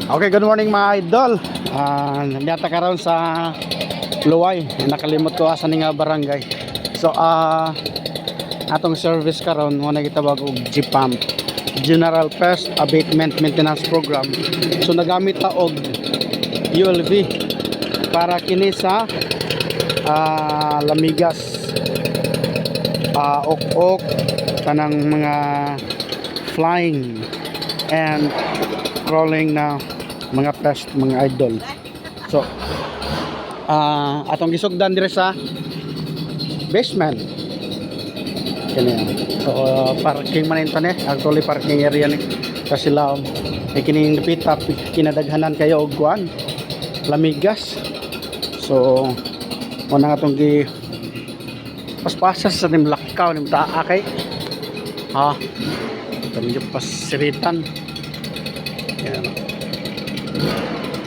Okay, good morning mga idol. Nandiyata ka ron sa Luway. Nakalimot ko asan nga barangay. So, atong service karon mo na gitawag og GPAM, General Pest Abatement Maintenance Program. So nagamit ta og ULV para kini sa lamigas, ok-ok, tanang mga flying and crawling na mga pest, mga idol. So atong gisugdan dire sa basement kini. So parking man ito ni, actually parking area ni kasi laom kining napita kinadaghanan kayo og kuan lamigas. So mo na atong gi paspasas sa nim lakaw nim taa kay medyo pasiritan. Yan.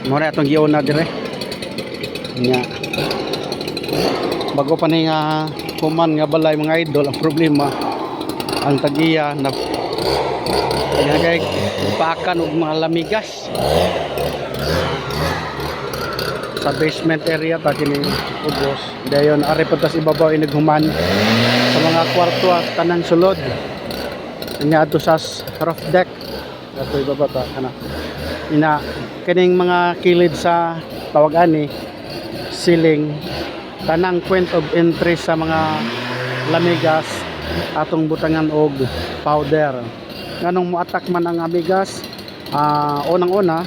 Mo na atong giuna dire nya bago pa ni nga kuman nga balay mga idol. Ang problema ang tagiya na kay pakan og mga lamigas sa basement area pa kini ubos dayon ari patas ibabaw inaghuman sa mga kwarto at tanang sulod nya ato sa roof deck ato ibaba ta kana ina kining mga kilid sa tawag ani ceiling tanang point of entry sa mga lamigas atong butangan og powder nganong moatak man ang amigas. Unang-una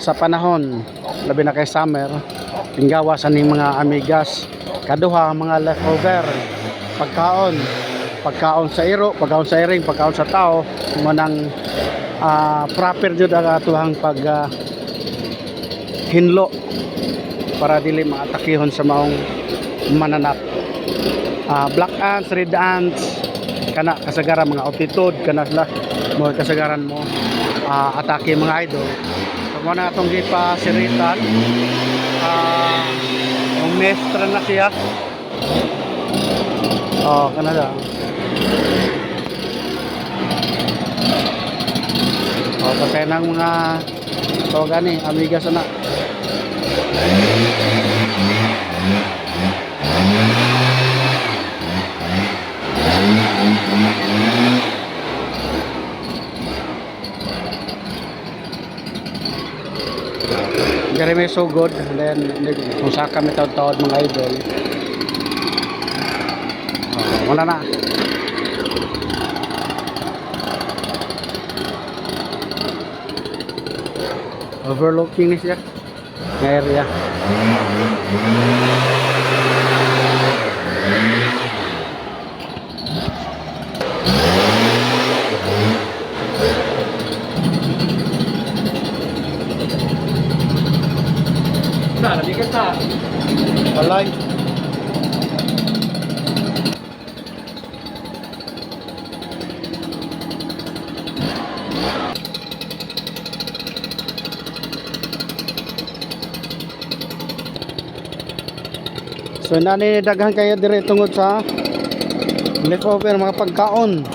sa panahon labi na kay summer tinggawa sa ning mga amigas. Kaduha mga leftover pagkaon sa iro, pagkaon sa iring, pagkaon sa tao mo nang proper jud ang atuhang pag hinlo para dili maatakihon sa maong mananap. Black ants, red ants kana kasagaran mga altitude kana sila mo kasagaran mo atake mga idol. So mo na atong gipasiritan ang mestra na siya kana da patay ng mga tawagan ni amigas na. Dari may so good and then kung sa kami taod-taod mga idol wala na overlooking ni siya ng area. Lagi ka sa Walay. So nani daghan kayo dire tungod sa leftover mga pagkaon.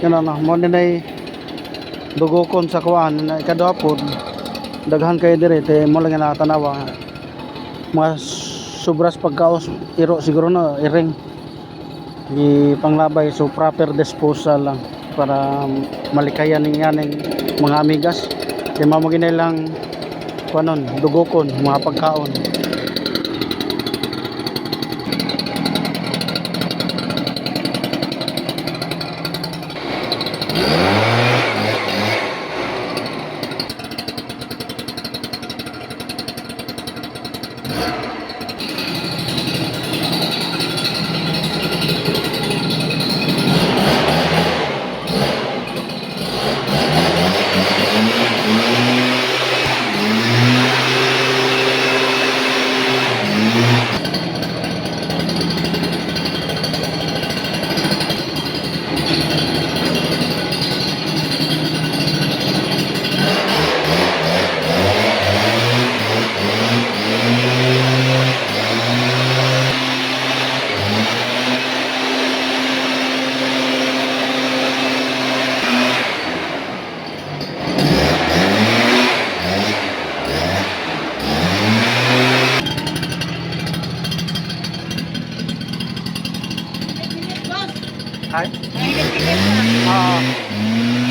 Kana na mo dinay dugokon sa kuan na ikaduha pod daghan kayo dire te mo lang na tanawa mga sobras pagkaos iro siguro na iring di panglabay. So proper disposal lang para malikayan ning yaning mga amigas kay mao mo ginay lang kuanon dugokon mga pagkaon. Ay? Mainit-init lang. Oo.